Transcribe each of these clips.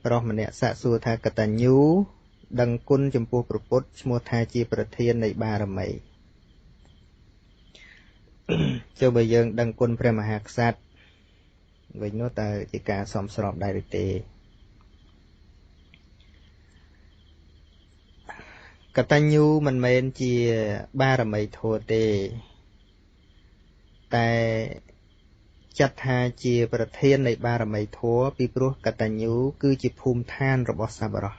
ប្រុសម្នាក់សាកសួរថាកតញ្ញូដឹងគុណចំពោះព្រះពុទ្ធឈ្មោះថាជាប្រធាននៃបារមីចុះបើយើងដឹងគុណព្រះមហាក្សត្រវិញនោះតើជាការសមស្របដែរឬទេកតញ្ញូមិនមែនជាបារមីធម៌ទេតែចាត់ថាជាប្រធាននៃបារមីធម៌ពីព្រោះកតញ្ញូគឺជាភូមិឋានរបស់សប្បុរស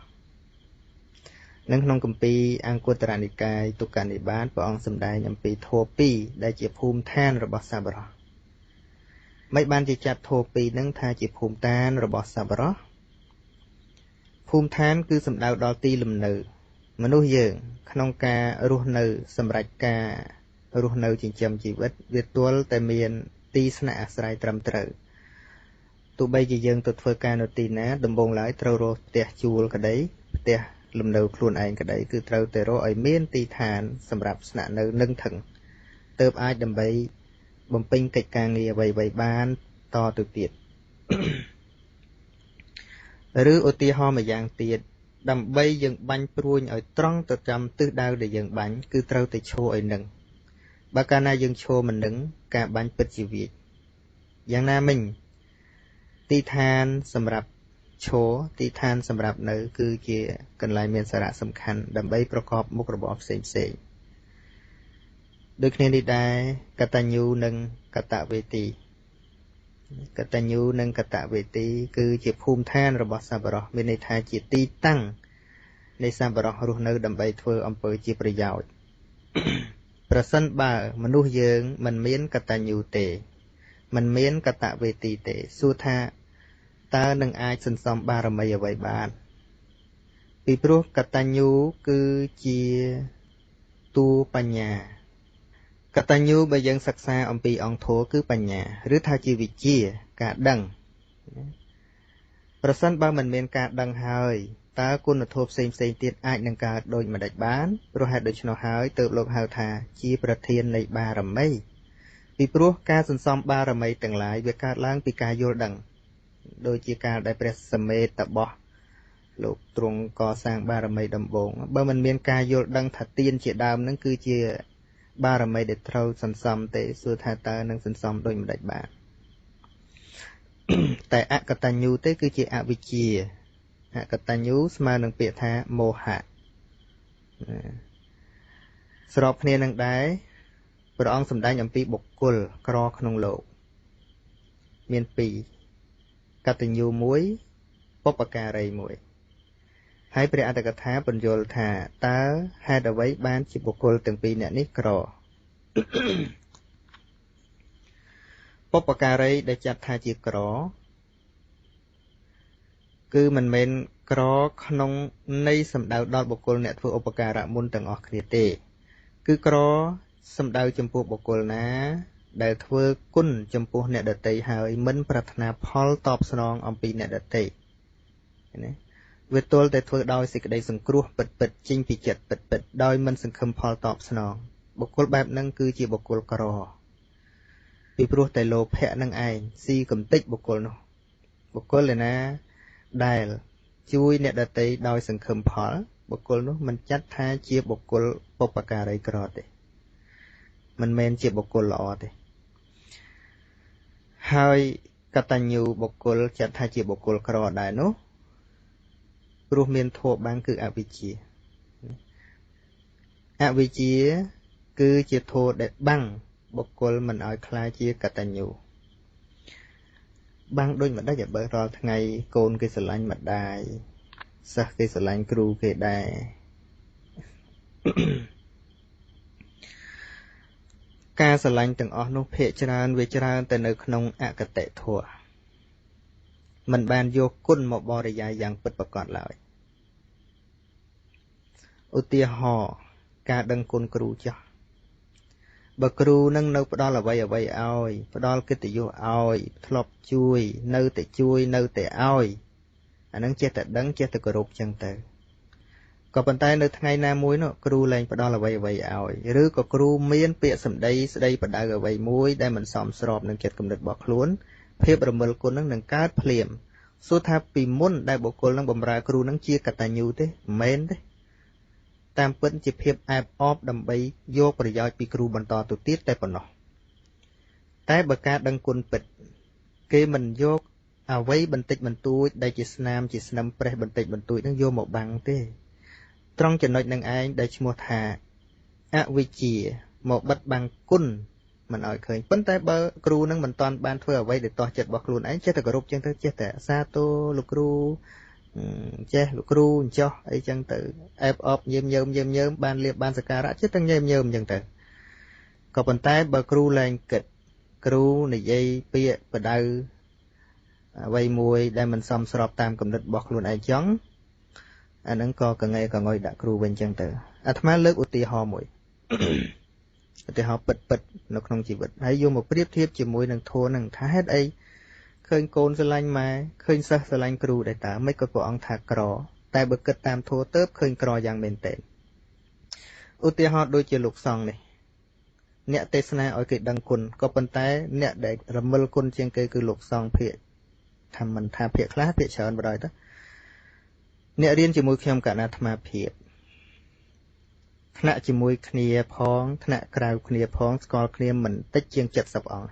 នឹងក្នុងគម្ពីរអង្គុត្តរនិកាយទុក្កនិបាតព្រះអង្គសម្ដែងអំពីធម៌ពីរដែលជាភូមិឋានរបស់សប្បុរសមិនបានជាចាត់ធម៌ពីរនឹងថាជាភូមិឋានរបស់សប្បុរសភូមិឋានគឺសំដៅដល់ទីលំនៅមនុស្សយើងក្នុងការរស់នៅសម្រាប់ការរស់នៅចិញ្ចឹមជីវិតវាទល់តែមានទីស្នាក់អាស្រ័យត្រឹមត្រូវទោះបីជាយើងទៅធ្វើការនៅទីណាដំបូងឡើយត្រូវរកផ្ទះជួលក្តីផ្ទះលំនៅខ្លួនឯងក្តីគឺត្រូវតែរកឲ្យមានទីឋានសម្រាប់ស្នាក់នៅនឹងថឹងទើបអាចដើម្បីបំពេញកិច្ចការងារអ្វីៗបានតទៅទៀតឬឧទាហរណ៍ម្យ៉ាងទៀតដើម្បីយើងបាញ់ព្រួញឲ្យត្រង់ទៅចំទិសដៅដែលយើងបាញ់គឺត្រូវតែឈរឲ្យនឹងបើកាលណាយើងឈរមិននឹងការបាញ់ពិតជាវាចយ៉ាងណាមិញទីឋានសម្រាប់ឈរទីឋានសម្រាប់នៅគឺជាកន្លែងមានសារៈសំខាន់ដើម្បីប្រកបមុខរបរផ្សេងៗដូចគ្នានេះដែរកតញ្ញូនិងកតវេទីកតញ្ញូនិងកតវេទីគឺជាភូមិឋានរបស់សប្បុរសមានន័យថាជាទីតាំងនៃសប្បុរសរស់នៅដើម្បីធ្វើអំពើជាប្រយោជន៍ប្រសិនបើមនុស្សយើងមិនមានកតញ្ញូទេមិនមានកតវេទីទេសួរថាតើនឹងអាចសន្សំបារមីអ្វីបានពីព្រោះកតញ្ញូគឺជាតួបញ្ញាកតញ្ញូបើយើងសិក្សាអំពីអង្គធម៌គឺបញ្ញាឬថាជាវិជ្ជាការដឹងប្រសិនបើមិនមានការដឹងហើយតើគុណធម៌ផ្សេងទៀតអាចនឹងកើតដូចម្តេចបានព្រោះហេតុដូច្នោះហើយទើបលោកហៅថាជាប្រធាននៃបារមីពីព្រោះការសន្សំបារមីទាំងឡាយវាកើតឡើងពីការយល់ដឹងដូចជាការដែលព្រះសមេតបោះលោកទ្រង់កសាងបារមីដំបូងបើមិនមានការយល់ដឹងថាទានជាដើមនឹងគឺជាបារមីដែលត្រូវសន្សំទេសួរថាតើនឹងសន្សំដូចម្តេចបានតែអកតញ្ញូទេគឺជាអវិជ្ជាអកតញ្ញូស្មើនឹងពាក្យថាមោហៈស្របគ្នានឹងដែរព្រះអង្គសម្ដែងអំពីបុគ្គលក្រក្នុងលោកមានពីរកតញ្ញូមួយបុព្វការីមួយហើយព្រះអត្តកថាពន្យល់ថាតើហេតុអ្វីបានជាបុគ្គលទាំងពីរនាក់នេះក្របុព្វការីដែលចាត់ថាជាក្រគឺមិនមែនក្រក្នុងន័យសំដៅដល់បុគ្គលអ្នកធ្វើឧបការៈមុនទាំងអស់គ្នាទេគឺក្រសំដៅចំពោះបុគ្គលណាដែលធ្វើគុណចំពោះអ្នកដទៃហើយមិនប្រាថ្នាផលតបស្នងអំពីអ្នកដទៃណាវាទល់តែធ្វើដោយសេចក្តីសង្គ្រោះពិតចេញពីចិត្តពិតដោយមិនសង្ឃឹមផលតបស្នងបុគ្គលបែបហ្នឹងគឺជាបុគ្គលក្រពីព្រោះតែលោភៈនឹងឯងស៊ីកំតិចបុគ្គលនោះបុគ្គលណាដែលជួយអ្នកដទៃដោយសង្ឃឹមផលបុគ្គលនោះមិនចាត់ថាជាបុគ្គលបុព្វការីក្រទេមិនមែនជាបុគ្គលល្អទេហើយកតញ្ញូបុគ្គលចាត់ថាជាបុគ្គលក្រដែរនោះព្រោះមានធម៌បាំងគឺអវិជ្ជាអវិជ្ជាគឺជាធម៌ដែលបាំងបុគ្គលមិនឲ្យខ្លាចជាកតញ្ញូបាំងដូចម្ដេចបើរាល់ថ្ងៃកូនគេស្រឡាញ់ម្ដាយសិស្សគេស្រឡាញ់គ្រូគេដែរការស្រឡាញ់ទាំងអស់នោះភាគច្រើនវាច្រើនតែនៅក្នុងអកតេធម៌មិនបានយកគុណមកបរិយាយយ៉ាងពិតប្រាកដឡើយឧទាហរណ៍ការដឹងគុណគ្រូចាស់បើគ្រូនឹងនៅផ្ដល់អ្វីឲ្យផ្ដល់កិត្តិយសឲ្យធ្លាប់ជួយនៅតែឲ្យអានឹងចេះតែដឹងចេះតែគោរពចឹងទៅក៏ប៉ុន្តែនៅថ្ងៃណាមួយនោះគ្រូលែងផ្ដល់អ្វីឲ្យឬក៏គ្រូមានពាក្យសម្ដីស្ដីបដៅអ្វីមួយដែលមិនសមស្របនឹងចិត្តគំនិតរបស់ខ្លួនភាពរមិលគុណនឹងកើតភ្លាម សួរថាពីមុនដែលបុគ្គលនឹងបម្រើគ្រូនឹងជាកតញ្ញូទេមិនមែនទេតាមពិតជាភាពអែបអបដើម្បីយកប្រយោជន៍ពីគ្រូបន្តទៅទៀតតែប៉ុណ្ណោះតែបើការដឹងគុណពិតគេមិនយកអ្វីបន្តិចបន្តួចដែលជាស្នាមជាស្នឹមប្រេះបន្តិចបន្តួចនឹងយកមកបាំងទេត្រង់ចំណុចនឹងឯងដែលឈ្មោះថាអវិជ្ជាមកបិទបាំងគុណមិនឲ្យឃើញប៉ុន្តែបើគ្រូនឹងមិនតាន់បានធ្វើអ្វីដែលតោះចិត្តរបស់ខ្លួនឯងចេះតែគោរពចឹងទៅចេះតែសាទរលោកគ្រូចេះលោកគ្រូអញ្ចោះអីចឹងទៅអែបអបញើមបានលៀបបានសក្ការៈចេះតែញើមចឹងទៅក៏ប៉ុន្តែបើគ្រូលែងគិតគ្រូនិយាយពាក្យបដៅអ្វីមួយដែលមិនសមស្របតាមគំនិតរបស់ខ្លួនឯងចឹងអាហ្នឹងក៏កងែកងុយដាក់គ្រូវិញចឹងទៅអាត្មាលើកឧទាហរណ៍មួយឧទាហរណ៍ពិតនៅក្នុងជីវិតហើយយកមកប្រៀបធៀបជាមួយនឹងធម៌នឹងថាហេតុអីឃើញកូនស្រឡាញ់ម៉ែឃើញសិស្សស្រឡាញ់គ្រូដែរតើមិនក៏ព្រះអង្គថាក្រតែបើគិតតាមធម៌ទៅឃើញក្រយ៉ាងមែនទែនឧទាហរណ៍ដូចជាលោកសង្ឃនេះអ្នកទេសនាឲ្យគេដឹងគុណក៏ប៉ុន្តែអ្នកដែលរមិលគុណជាងគេគឺលោកសង្ឃភាគថាមិនថាភាគខ្លះភាគច្រើនបណ្ដោយទៅអ្នករៀនជាមួយខ្ញុំកណ្ដាអាត្មាភាពថ្នាក់ជាមួយគ្នាផងថ្នាក់ក្រៅគ្នាផងស្គាល់គ្នាមិនតិចជាង70អង្គ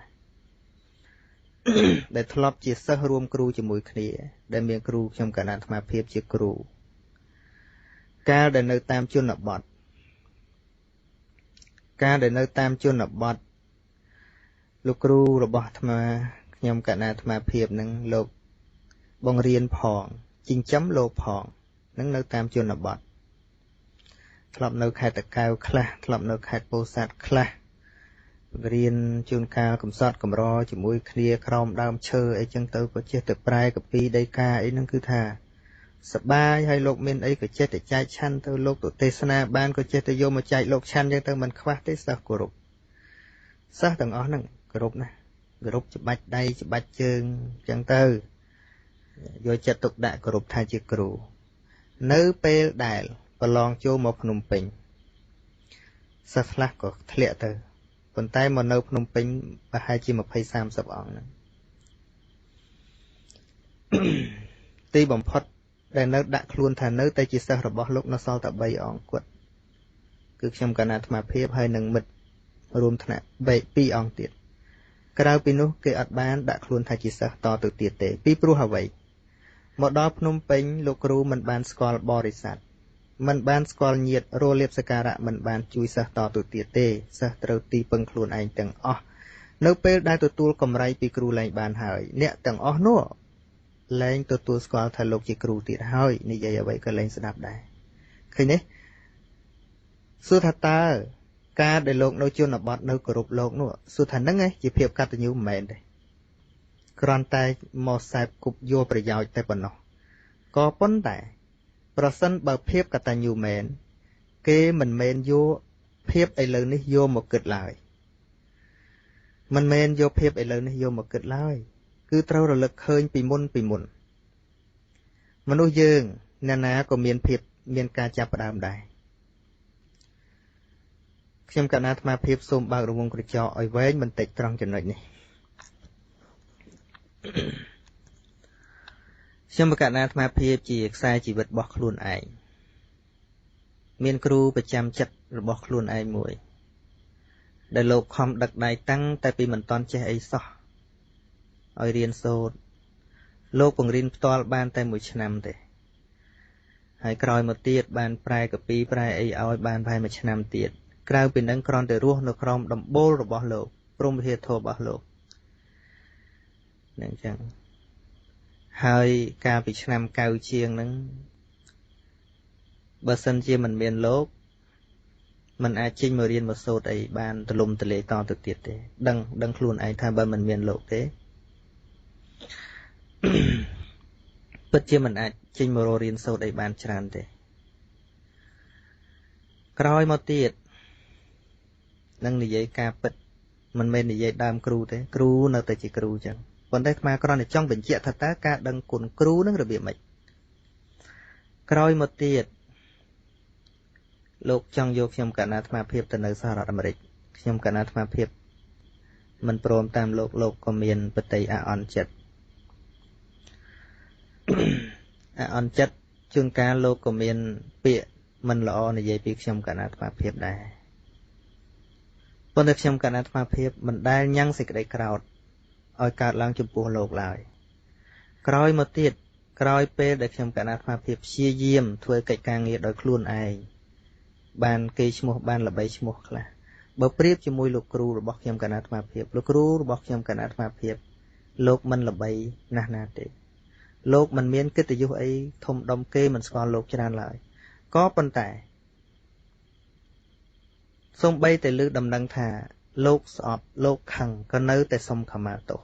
ដែលធ្លាប់ជាសិស្សរួមគ្រូជាមួយគ្នាដែលមានគ្រូខ្ញុំកណ្ដាអាត្មាភាពជាគ្រូកាលដែលនៅតាមជនបទលោកគ្រូរបស់អាត្មាខ្ញុំកណ្ដាអាត្មាភាពនឹងលោកបង្រៀនផងចិញ្ចឹមលោកផងនឹងនៅតាមជនបទធ្លាប់នៅខេត្តតាកែវខ្លះធ្លាប់នៅខេត្តពោធិ៍សាត់ខ្លះបង្រៀនជួនកាលកំសត់កំរជាមួយគ្នាក្រោមដើមឈើអីចឹងទៅក៏ចេះតែប្រែកពីដីកាអីហ្នឹងគឺថាសបាយហើយលោកមានអីក៏ចេះតែចែកឆាន់ទៅលោកទៅទេសនាបានក៏ចេះតែយកមកចែកលោកឆាន់ចឹងទៅមិនខ្វះទេសិស្សគោរពសិស្សទាំងអស់ហ្នឹងគោរពណាគោរពច្បាច់ដៃច្បាច់ជើងចឹងទៅយកចិត្តទុកដាក់គោរពថាជាគ្រូនៅពេលដែលប្រឡងចូលមកភ្នំពេញសិស្សខ្លះក៏ធ្លាក់ទៅប៉ុន្តែមកនៅភ្នំពេញប្រហែលជា20-30អង្គហ្នឹងទីបំផុតដែលនៅដាក់ខ្លួនថានៅតែជាសិស្សរបស់លោកនៅសល់តែ3អង្គគាត់គឺខ្ញុំកណ្ដាអាត្មាភាពហើយនឹងមិត្តរួមថ្នាក់2អង្គទៀតក្រៅពីនោះគេអត់បានដាក់ខ្លួនថាជាសិស្សតទៅទៀតទេពីព្រោះអ្វីមកដល់ភ្នំពេញលោកគ្រូមិនបានស្គាល់បរិស័ទមិនបានស្គាល់ញាតិរលៀបសក្ការៈមិនបានជួយសិស្សតទៅទៀតទេសិស្សត្រូវទីពឹងខ្លួនឯងទាំងអស់នៅពេលដែលទទួលកម្រៃពីគ្រូលែងបានហើយអ្នកទាំងអស់នោះលែងទទួលស្គាល់ថាលោកជាគ្រូទៀតហើយនិយាយអ្វីក៏លែងស្ដាប់ដែរឃើញទេសួរថាតើការដែលលោកនៅជនបទនៅគោរពលោកនោះសួរថាហ្នឹងឯងជាភាពកតញ្ញូមិនមែនទេគ្រាន់តែមកសែបគប់យកប្រយោជន៍តែប៉ុណ្ណោះក៏ប៉ុន្តែប្រសិនបើភាពកតញ្ញូមែនគេមិនមែនយកភាពឥឡូវនេះយកមកគិតឡើយមិនមែនយកភាពឥឡូវនេះយកមកគិតឡើយគឺត្រូវរលឹកឃើញពីមុនមនុស្សយើងអ្នកណាក៏មានការចាប់ផ្ដើមដែរខ្ញុំកណ្ដាអាត្មាភាពសូមបើករង្វង់ក្រចកឲ្យវែងបន្តិចត្រង់ចំណុចនេះខ្ញុំកណ្ដាអាត្មាភាពជាខ្សែជីវិតរបស់ខ្លួនឯងមានគ្រូប្រចាំចិត្តរបស់ខ្លួនឯងមួយដែលលោកខំដឹកដៃតាំងតែពីមិនតាន់ចេះអីសោះឲ្យរៀនសូត្រលោកបង្រៀនផ្ទាល់បានតែ1ឆ្នាំទេហើយក្រោយមកទៀតបានប្រែកពីប្រែអីឲ្យបានប្រហែល1ឆ្នាំទៀតក្រៅពីនឹងគ្រាន់តែរស់នៅក្រោមដំបូលរបស់លោកព្រហ្មវិហារធម៌របស់លោកនឹងចឹងហើយកាលពីឆ្នាំ90ជាងហ្នឹងបើសិនជាមិនមានលោកมันអាចចេញមករៀនមកសូត្រអីបានទលំទលាយតទៅទៀតទេដឹងខ្លួនឯងថាបើមិនមានលោកទេពិតជាមិនអាចចេញមករករៀនសូត្រអីបានច្រើនទេក្រោយមកទៀតនឹងនិយាយការពិតមិនមែននិយាយដើមគ្រូទេគ្រូនៅតែជាគ្រូចឹងប៉ុន្តែអាត្មាគ្រាន់តែចង់បញ្ជាក់ថាតើការដឹងគុណគ្រូនឹងរបៀបម៉េចក្រោយមកទៀតលោកចង់យកខ្ញុំកណ្ដាអាត្មាភាពទៅនៅសហរដ្ឋអាមេរិកខ្ញុំកណ្ដាអាត្មាភាពមិនព្រមតាមលោកក៏មានបតីអអន់ចិត្ត អន់ចិត្តជួនកាលលោកក៏មានពាក្យមិនល្អនិយាយពីខ្ញុំកណ្ដាអាត្មាភាពដែរប៉ុន្តែខ្ញុំកណ្ដាអាត្មាភាពមិនដែលញ៉ាំងសេចក្តីក្រោធឲ្យកើតឡើងចំពោះលោកឡើយក្រោយមកទៀតក្រោយពេលដែលខ្ញុំកណ្ដាអាត្មាភាពព្យាយាមធ្វើកិច្ចការងារដោយខ្លួនឯងបានគេឈ្មោះបានល្បីឈ្មោះខ្លះបើប្រៀបជាមួយលោកគ្រូរបស់ខ្ញុំកណ្ដាអាត្មាភាពលោកគ្រូរបស់ខ្ញុំកណ្ដាអាត្មាភាពលោកមិនល្បីណាស់ណាទេលោកមិនមានកិត្តិយសអីធំដុំគេមិនស្គាល់លោកច្រើនឡើយក៏ប៉ុន្តែសូម្បីតែលើដំណឹងថាលោកស្អប់លោកខឹងក៏នៅតែសុំខមាទោស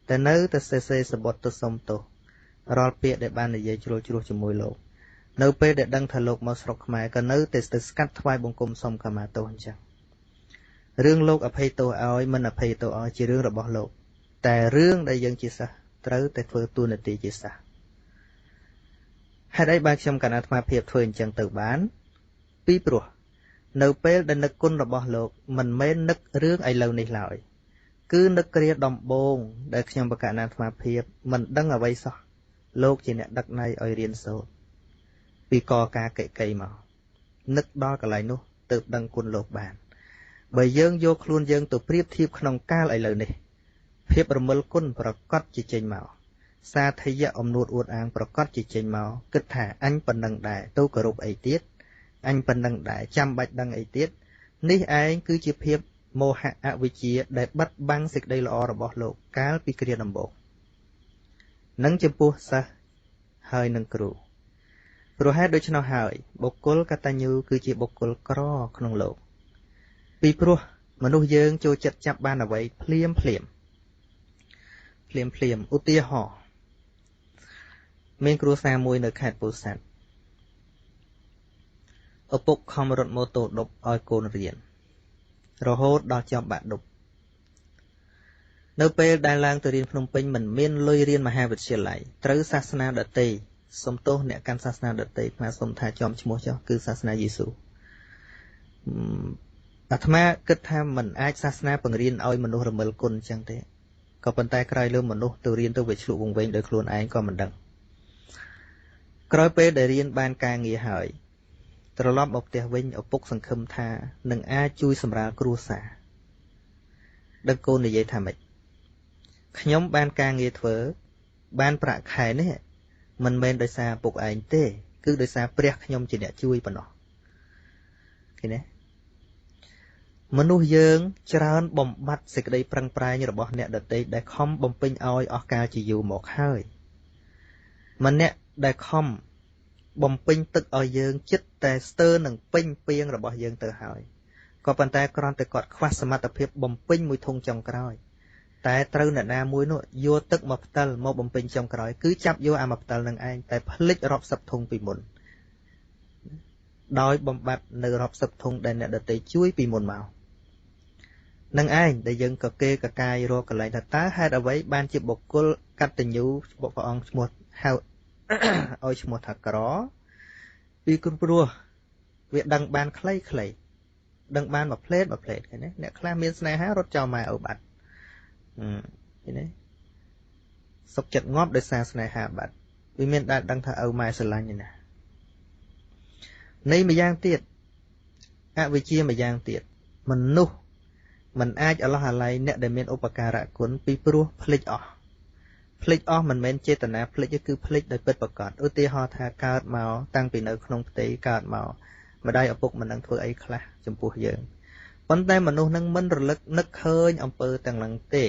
តែនៅតែសេសេសបុតទៅសុំទោសរាល់ពាក្យដែលបាននិយាយជ្រុលជ្រោះជាមួយលោកនៅពេលដែលដឹងថាលោកមកស្រុកខ្មែរក៏នៅតែស្កាត់ថ្វាយបង្គំសុំខមាទោសអញ្ចឹងរឿងលោកអភ័យទោសឲ្យមិនអភ័យទោសឲ្យជារឿងរបស់លោកតែរឿងដែលយើងជាសិស្សត្រូវតែធ្វើតួនាទីជាសិស្សហេតុអីបានខ្ញុំកណ្ដាអាត្មាភាពធ្វើអញ្ចឹងទៅបានពីព្រោះនៅពេលដែលនឹកគុណរបស់លោកមិនមែននឹករឿងឥឡូវនេះឡើយគឺនឹកគ្រាដំបូងដែលខ្ញុំបកណ្ដាអាត្មាភាពមិនដឹងអ្វីសោះលោកជាអ្នកដឹកណៃឲ្យរៀនសូត្រពីកការកិកីមកនឹកដល់កន្លែងនោះទើបដឹងគុណលោកបានបើយើងយកខ្លួនយើងទៅប្រៀបធៀបក្នុងកាលឥឡូវនេះភាពរមិលគុណប្រកាសជាចេញមកសាធិយៈអំនួតអួតអាងប្រកាសជាចេញមកគិតថាអញប៉ុណ្ណឹងដែរទៅគោរពអីទៀតអញប៉ុណ្ណឹងដែរចាំបាច់ដឹងអីទៀតនេះឯងគឺជាភាពមោហៈអវិជ្ជាដែលបិទបាំងសេចក្តីល្អរបស់លោកកាលពីគ្រាដំបូងនឹងចំពោះសិស្សហើយនឹងគ្រូព្រោះហេតុដូច្នោះហើយបុគ្គលកតញ្ញូគឺជាបុគ្គលក្រក្នុងលោកពីព្រោះមនុស្សយើងចូលចិត្តចាប់បានអ្វីភ្លាមឧទាហរណ៍មានគ្រួសារមួយនៅខេត្តពោធិ៍សាត់ឪពុកខំរត់ម៉ូតូឌុបឲ្យកូនរៀនរហូតដល់ចប់បាក់ឌុបនៅពេលដែលឡើងទៅរៀនភ្នំពេញមិនមានលុយរៀនមហាវិទ្យាល័យត្រូវសាសនាដទៃសុំទោសអ្នកកាន់សាសនាដទៃអាត្មាសុំថាចំឈ្មោះចុះគឺសាសនាយេស៊ូអាត្មាគិតថាមិនអាចសាសនាបង្រៀនឲ្យមនុស្សរមិលគុណអញ្ចឹងទេក៏ប៉ុន្តែក្រោយលើមនុស្សទៅរៀនទៅវាឆ្លុះវង្វេងដោយខ្លួនឯងក៏មិនដឹងក្រោយពេលដែលរៀនបានការងារហើយត្រឡប់មកផ្ទះវិញឪពុកសង្ឃឹមថានឹងអាចជួយសម្រាលគ្រួសារដឹងកូននិយាយថាម៉េចខ្ញុំបានការងារធ្វើបានប្រាក់ខែនេះមិនមែនដោយសារពុកឯងទេគឺដោយសារព្រះខ្ញុំជាអ្នកជួយប៉ុណ្ណោះឃើញទេមនុស្សយើងច្រើនបំបត្តិសេចក្តីប្រឹងប្រែងរបស់អ្នកដទៃដែលខំបំពេញឲ្យអស់កាលជាយូរមកហើយម្នាក់ដែលខំបំពេញទឹកឲ្យយើងចិត្តតែស្ទើរនឹងពេញពីងរបស់យើងទៅហើយក៏ប៉ុន្តែគ្រាន់តែគាត់ខ្វះសមត្ថភាពបំពេញមួយធុងចុងក្រោយតែត្រូវអ្នកណាមួយនោះយកទឹកមកផ្តិលមកបំពេញចុងក្រោយគឺចាប់យកអាមកផ្តិលនឹងឯងតែភ្លេចរាប់សិបធុងពីមុនដោយបំបត្តិនៅរាប់សិបធុងដែលអ្នកដទៃជួយពីមុនមកនឹងឯងដែលយើងក៏គេកកាយរកកន្លែងថាតើហេតុអ្វីបានជាបុគ្គលកតញ្ញូព្រះអង្គឈ្មោះហៅឲ្យឈ្មោះថាក្រពីព្រោះវាដឹងបានខ្លីដឹងបានមួយផ្លេតឃើញទេអ្នកខ្លះមានស្នេហារត់ចោលម៉ែឪបាត់ឃើញទេសុខចិត្តងាប់ដោយសារស្នេហាបាត់វាមានដែលដឹងថាឪម៉ែស្រឡាញ់ណានៃម្យ៉ាងទៀតអវិជ្ជាម្យ៉ាងទៀតមនុស្សមិនអាចអឡោះអាល័យអ្នកដែលមានឧបការៈគុណពីព្រោះភ្លេចអស់មិនមែនចេតនាភ្លេចទេគឺភ្លេចដោយពិតប្រាកដឧទាហរណ៍ថាកើតមកតាំងពីនៅក្នុងផ្ទៃកើតមកម្ដាយឪពុកមិនដឹងធ្វើអីខ្លះចំពោះយើងប៉ុន្តែមនុស្សនឹងមិនរលឹកនឹកឃើញអំពើទាំងហ្នឹងទេ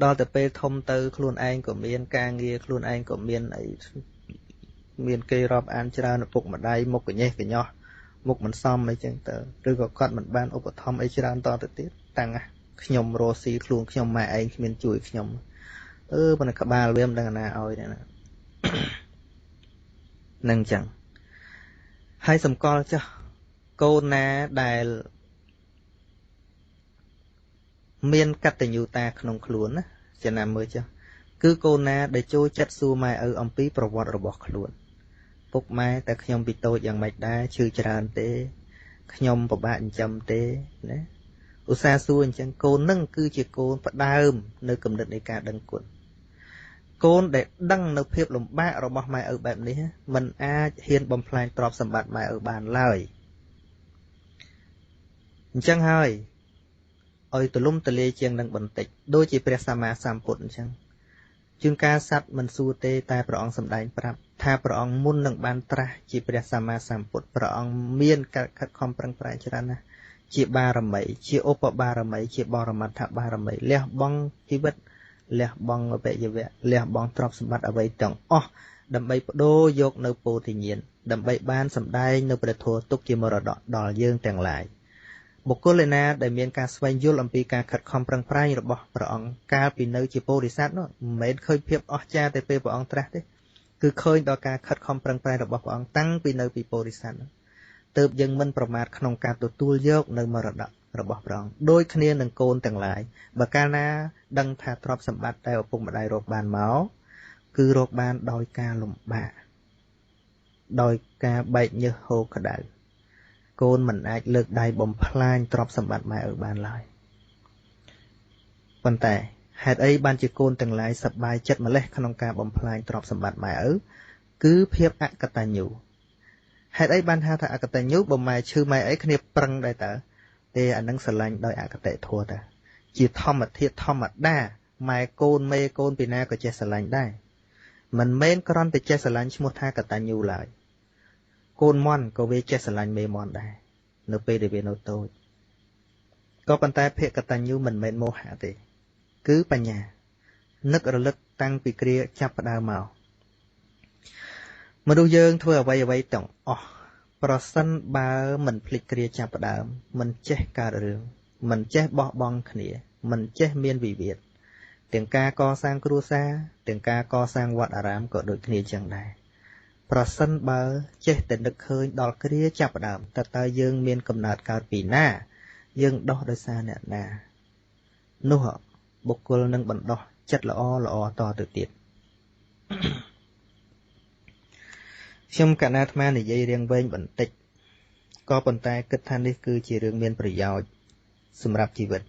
ដល់ទៅពេលធំទៅខ្លួនឯងក៏មានការងារខ្លួនឯងក៏មានអីមានគេរាប់អានច្រើនឪពុកម្ដាយមុខកញេះកញ្ញោះមុខមិនសមអីចឹងទៅឬក៏គាត់មិនបានឧបត្ថម្ភអីច្រើនតទៅទៀតតាំងខ្ញុំរស់ស៊ីខ្លួនខ្ញុំម៉ែឯងគ្មានជួយខ្ញុំប៉ុន្តែក្បាលវាមិនដឹងណាឲ្យទេណានឹងចឹងហើយសម្គាល់ចុះកូនណាដែលមានកតញ្ញូតាក្នុងខ្លួនណាចំណាំមើលចុះគឺកូនណាដែលចូលចិត្តសួរម៉ែឪអំពីប្រវត្តិរបស់ខ្លួនពុកម៉ែតែខ្ញុំពីតូចយ៉ាងម៉េចដែរឈឺច្រើនទេខ្ញុំពិបាកចិញ្ចឹមទេណាឧស្សាហ៍សួរអញ្ចឹងកូននឹងគឺជាកូនផ្ដើមនៅគំនិតនៃការដឹងគុណ កូនដែលដឹងនៅភាពលំបាករបស់ម៉ែឪបែបនេះมันអាចហ៊ានបំផ្លាញទ្រព្យសម្បត្តិម៉ែឪបានឡើយអញ្ចឹងហើយឲ្យទលំទលាយជាងនឹងបន្តិចដូចជាព្រះសម្មាសម្ពុទ្ធអញ្ចឹងជួនកាលសត្វមិនសួរទេតែព្រះអង្គសម្ដែងប្រាប់ថាព្រះអង្គមុននឹងបានត្រាស់ជាព្រះសម្មាសម្ពុទ្ធព្រះអង្គមានការខិតខំប្រឹងប្រែងច្រើនណាស់ជាបារមីជាឧបបារមីជាបរមត្ថបារមីលះបង់ជីវិតលះបង់អវយវៈលះបង់ទ្រព្យសម្បត្តិអ្វីទាំងអស់ដើម្បីបដូរយកនៅពោធិញ្ញាណដើម្បីបានសម្ដែងនៅព្រះធម៌ទុកជាមរតកដល់យើងទាំងឡាយបុគ្គលឯណាដែលមានការស្វែងយល់អំពីការខិតខំប្រឹងប្រែងរបស់ព្រះអង្គកាលពីនៅជាពោធិសត្វនោះមិនមែនឃើញភាពអស្ចារ្យតែពេលព្រះអង្គត្រាស់ទេគឺឃើញដល់ការខិតខំប្រឹងប្រែងរបស់ព្រះអង្គតាំងពីនៅពីពោធិសត្វនោះទើបយើងមិនប្រមាទក្នុងការទទួលយកនៅមរតករបស់ព្រះអង្គដូចគ្នានឹងកូនទាំងឡាយបើកាលណាដឹងថាទ្រព្យសម្បត្តិដែលឪពុកម្ដាយរកបានមកគឺរកបានដោយការលំបាកដោយការបែកញើសហូរក្តៅកូនមិនអាចលើកដៃបំផ្លាញទ្រព្យសម្បត្តិម៉ែឪបានឡើយប៉ុន្តែហេតុអីបានជាកូនទាំងឡាយសប្បាយចិត្តម្លេះក្នុងការបំផ្លាញទ្រព្យសម្បត្តិម៉ែឪគឺភាពអកតញ្ញូហេតុអីបានហៅថាអកតញ្ញូបើម៉ែឈឺម៉ែអីគ្នាប្រឹងដែរតើទេអានឹងស្រឡាញ់ដោយអកតេធម៌តាជាធម្មធាតុធម្មតាម៉ែកូនមេកូនពីណាក៏ចេះស្រឡាញ់ដែរមិនមែនគ្រាន់តែចេះស្រឡាញ់ឈ្មោះថាកតញ្ញូឡើយកូនមន់ក៏វាចេះស្រឡាញ់មេមន់ដែរនៅពេលដែលវានៅតូចក៏ប៉ុន្តែភាកតញ្ញូមិនមែនមោហៈទេគឺបញ្ញានឹករលឹកតាំងពីគ្រាចាប់ផ្ដើមមកមនុស្សយើងធ្វើអ្វីទាំងអស់ប្រសិនបើមិនភ្លេចគ្រាចាប់ផ្ដើមមិនចេះកើតរឿងមិនចេះបោះបង់គ្នាមិនចេះមានវិវាទទាំងការកសាងគ្រួសារទាំងការកសាងវត្តអារាមក៏ដូចគ្នាចឹងដែរប្រសិនបើចេះតែនឹកឃើញដល់គ្រាចាប់ផ្ដើមតើយើងមានកំណើតកើតពីណាយើងដោះដោយសារអ្នកណានោះបុគ្គលនឹងបណ្ដោះចិត្តល្អតទៅទៀតខ្ញុំកណាអាត្មានិយាយរៀងវែងបន្តិចក៏ប៉ុន្តែគិតថានេះគឺជារឿងមានប្រយោជន៍សម្រាប់ជីវិត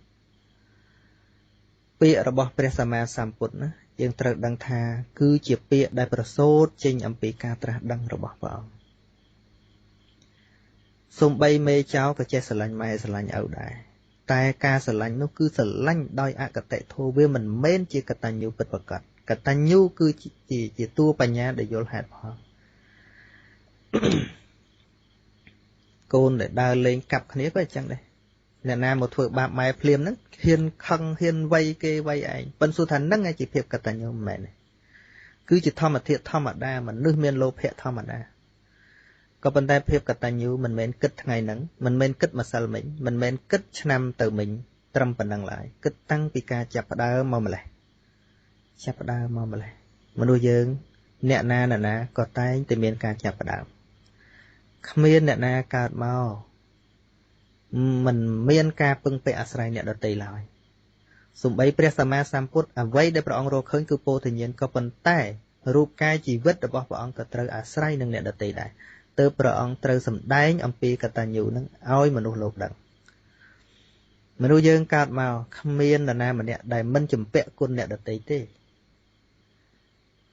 ពាក្យរបស់ព្រះសម្មាសម្ពុទ្ធណាយើងត្រូវដឹងថាគឺជាពាក្យដែលប្រសូតចេញអំពីការត្រាស់ដឹងរបស់ព្រះអង្គសូម្បីមេចៅក៏ចេះស្រឡាញ់ម៉ែស្រឡាញ់ឪដែរតែការស្រឡាញ់នោះគឺស្រឡាញ់ដោយអកតេធម៌វាមិនមែនជាកតញ្ញូពិតប្រាកដកតញ្ញូគឺជាតួបញ្ញាដែលយល់ហេតុផលកូនដែលដើរលេងកាប់គ្នាក៏អញ្ចឹងដែរអ្នកណាមកធ្វើបាបម៉ែភ្លាមហ្នឹងហ៊ានខឹងហ៊ានវាយគេវាយឯងប៉ុន្តែសួរថាហ្នឹងឯងជាភាពកតញ្ញូមិនមែនទេគឺជាធម្មធាតុធម្មតាមនុស្សមានលោភៈធម្មតាក៏ប៉ុន្តែភាពកតញ្ញូមិនមែនគិតថ្ងៃហ្នឹងមិនមែនគិតម្សិលមិញមិនមែនគិតឆ្នាំទៅមិញត្រឹមប៉ុណ្ណឹងឡើយគិតតាំងពីការចាប់ផ្ដើមមកម្លេះចាប់ផ្ដើមមកម្លេះមនុស្សយើងអ្នកណាក៏តែងតែមានការចាប់ផ្ដើមគ្មានអ្នកណាកើតមកមិនមានការពឹងពាក់អាស្រ័យអ្នកដទៃឡើយសូម្បីព្រះសម្មាសម្ពុទ្ធអ្វីដែលព្រះអង្គរកឃើញគឺពោធិញ្ញាណក៏ប៉ុន្តែរូបកាយជីវិតរបស់ព្រះអង្គក៏ត្រូវអាស្រ័យនឹងអ្នកដទៃដែរទើបព្រះអង្គត្រូវសម្ដែងអំពីកតញ្ញូនឹងឲ្យមនុស្សលោកដឹងមនុស្សយើងកើតមកគ្មាននរណាម្នាក់ដែលមិនជំពាក់គុណអ្នកដទៃទេ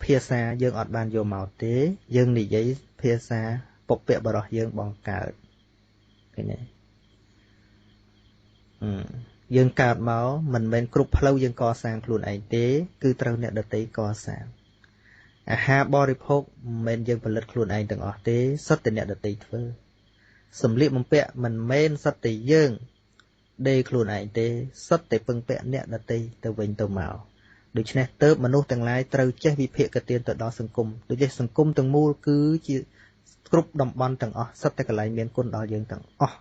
ភាសាយើងអត់បានយកមកទេយើងនិយាយភាសាពុព្វបរោះយើងបង្កើតឃើញទេយើងកើតមកមិនមែនគ្រប់ផ្លូវយើងកសាងខ្លួនឯងទេគឺត្រូវអ្នកដទៃកសាងអាហារបរិភោគមិនមែនយើងផលិតខ្លួនឯងទាំងអស់ទេសុទ្ធតែអ្នកដទៃធ្វើសម្លៀកបំពាក់មិនមែនសុទ្ធតែយើងដេរខ្លួនឯងទេសុទ្ធតែពឹងពាក់អ្នកដទៃទៅវិញទៅមកដូច្នេះទើបមនុស្សទាំងឡាយត្រូវចេះវិភាគទានទៅដល់សង្គមដូច្នេះសង្គមទាំងមូលគឺជាគ្រប់តំបន់ទាំងអស់សុទ្ធតែកន្លែងមានគុណដល់យើងទាំងអស់